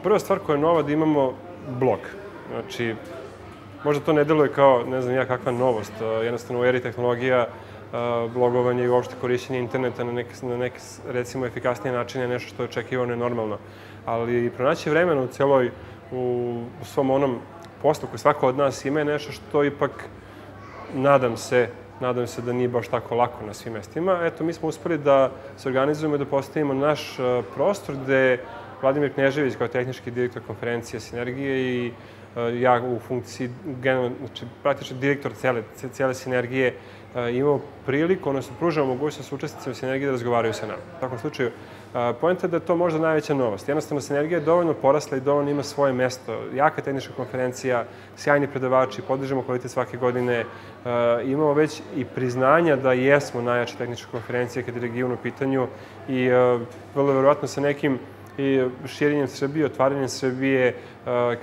Prva stvar koja je nova da imamo blog. Znači, možda to ne deluje kao, ne znam ja, kakva novost. Jednostavno u eri tehnologija, blogovanje i uopšte korišćenje interneta na neke, recimo, efikasnije načine je nešto što je očekivano i normalno. Ali pronaći vremena u svom onom poslu koji svako od nas ima je nešto što ipak, nadam se da nije baš tako lako na svim mestima. Eto, mi smo uspeli da se organizujemo i da postavimo naš prostor gde Vladimir Knežević kao tehnički direktor konferencije Sinergije i ja u funkciji, znači praktično direktor cele Sinergije, imamo priliku, odnosno pružamo mogućnost učesnicima Sinergije da razgovaraju sa nama. U takvom slučaju, poenta je da je to možda najveća novost. Jednostavno, Sinergija je dovoljno porasla i dovoljno ima svoje mesto. Jaka tehnička konferencija, sjajni predavači, podižemo kvalitet svake godine. Imamo već i priznanja da jesmo najjača tehnička konferencija kada je region u pitanju i vrlo verovatno sa nekim i širenjem Srbije, otvaranjem Srbije,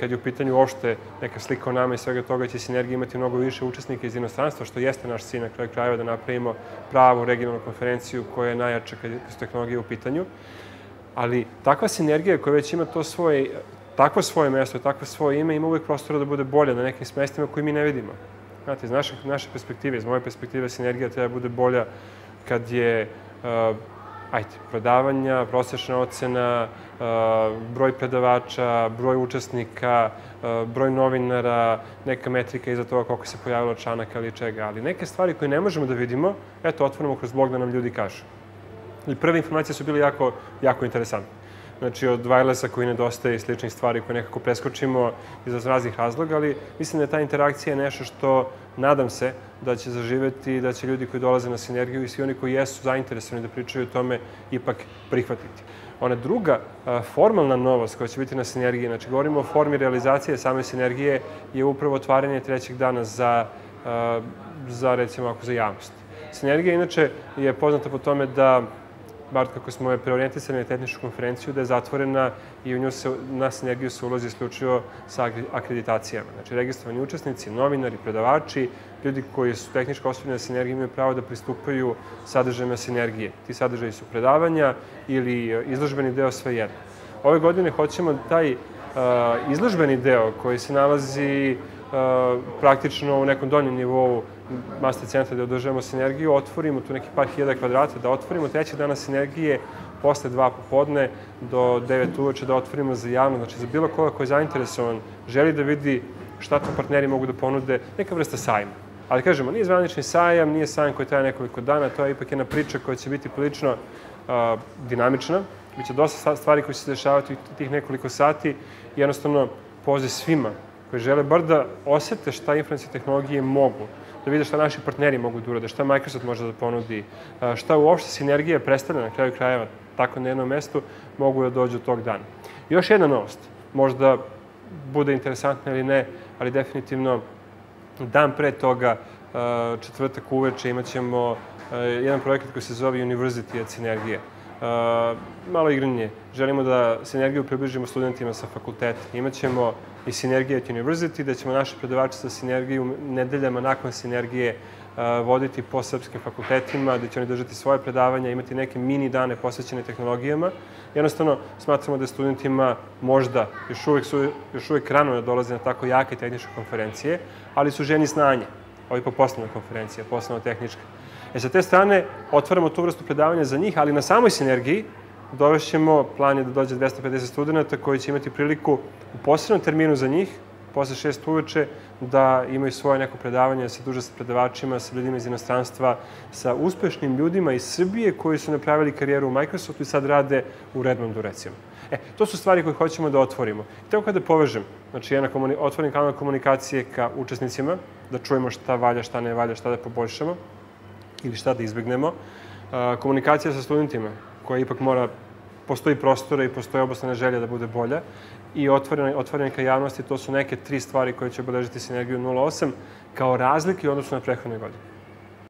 kad je u pitanju uopšte neka slika o nama i svega toga, će Sinergija imati mnogo više učesnika iz inostranstva, što jeste naš cilj na kraju krajeva da napravimo pravu regionalnu konferenciju koja je najjača kad su tehnologije u pitanju. Ali takva Sinergija koja već ima takvo svoje mesto, takvo svoje ime, ima uvijek prostora da bude bolja na nekim mestima koje mi ne vidimo. Znate, iz naše perspektive, iz moje perspektive, Sinergija treba bude bolja kad je predavanja, prosečna ocena, broj predavača, broj učesnika, broj novinara, neka metrika iza toga koliko se pojavilo članaka ili čega. Ali neke stvari koje ne možemo da vidimo, eto, otvorimo kroz blog da nam ljudi kažu. I prve informacije su bile jako interesantne. Znači, od wirelessa koji nedostaje i sličnih stvari koje nekako preskočimo iz raznih razloga, ali mislim da je ta interakcija nešto što, nadam se, da će zaživeti i da će ljudi koji dolaze na Sinergiju i svi oni koji jesu zainteresovani da pričaju o tome ipak prihvatiti. Ona druga formalna novost koja će biti na Sinergiji, znači govorimo o formi realizacije same Sinergije, je upravo otvaranje trećeg dana za recimo, za javnost. Sinergija, inače, je poznata po tome da, bar kako smo je preorijentisali na tehničku konferenciju, da je zatvorena i na Sinergiju se ulazi isključivo sa akreditacijama. Znači, registrovani učesnici, novinari, predavači, ljudi koji su tehničko osposobljeni na Sinergiji imaju pravo da pristupaju sadržajima Sinergije. Ti sadržaji su predavanja ili izložbeni deo, svejedno. Ove godine hoćemo taj izložbeni deo koji se nalazi praktično u nekom donjem nivou master centra gde održavamo Sinergiju, otvorimo tu neki par hiljada kvadrata, da otvorimo trećeg dana Sinergije posle 2 popodne do 9 uveče, da otvorimo za javno, znači za bilo koga ko je zainteresovan, želi da vidi šta to partneri mogu da ponude, neka vrsta sajma. Ali kažemo, nije zvanični sajam, nije sajam koji traje nekoliko dana, to je ipak jedna priča koja će biti prilično dinamična, biće dosta stvari koje će se dešavati u tih nekoliko sati i jednostavno poziv svima koji žele bar da osete šta informacije tehnologije mogu, da vide šta naši partneri mogu da urade, šta Microsoft može da ponudi, šta uopšte Sinergija predstavlja na kraju krajeva tako na jednom mestu, mogu da dođu tog dana. Još jedna novost, možda bude interesantna ili ne, ali definitivno dan pre toga, četvrtak uveče, imat ćemo jedan projekat koji se zove University at Sinergija. Malo igranje. Želimo da Sinergiju približimo studentima sa fakulteta. Imaćemo i Sinergija at University, da ćemo naše predavače sa Sinergiju nedeljama nakon Sinergije voditi po srpskim fakultetima, da će oni držati svoje predavanja, imati neke mini dane posvećene tehnologijama. Jednostavno, smatramo da studentima možda još uvijek rano da dolaze na tako jake tehničke konferencije, ali su ženi znanja. Ovo je po poslovna konferencija, poslovno tehnička. Sa te strane, otvaramo tu vrstu predavanja za njih, ali na samoj Sinergiji dovešćemo, plan je da dođe 250 studenta koji će imati priliku u posebnom terminu za njih, posle 6 uveče, da imaju svoje neko predavanje, da se druže sa predavačima, sa ljudima iz inostranstva, sa uspešnim ljudima iz Srbije koji su napravili karijeru u Microsoftu i sad rade u Redmondu, recimo. To su stvari koje hoćemo da otvorimo. I tako kada povežem, znači jedan otvoren kanal komunikacije ka učesnicima, da čujemo šta valja, šta ne valja, šta da poboljšamo ili šta da izbegnemo, komunikacija sa studentima, koja ipak postoji prostora i postoji obostrana želja da bude bolja, i otvorena ka javnosti, to su neke 3 stvari koje će obeležiti Sinergiju 08 kao razlike u odnosu na prethodne godine.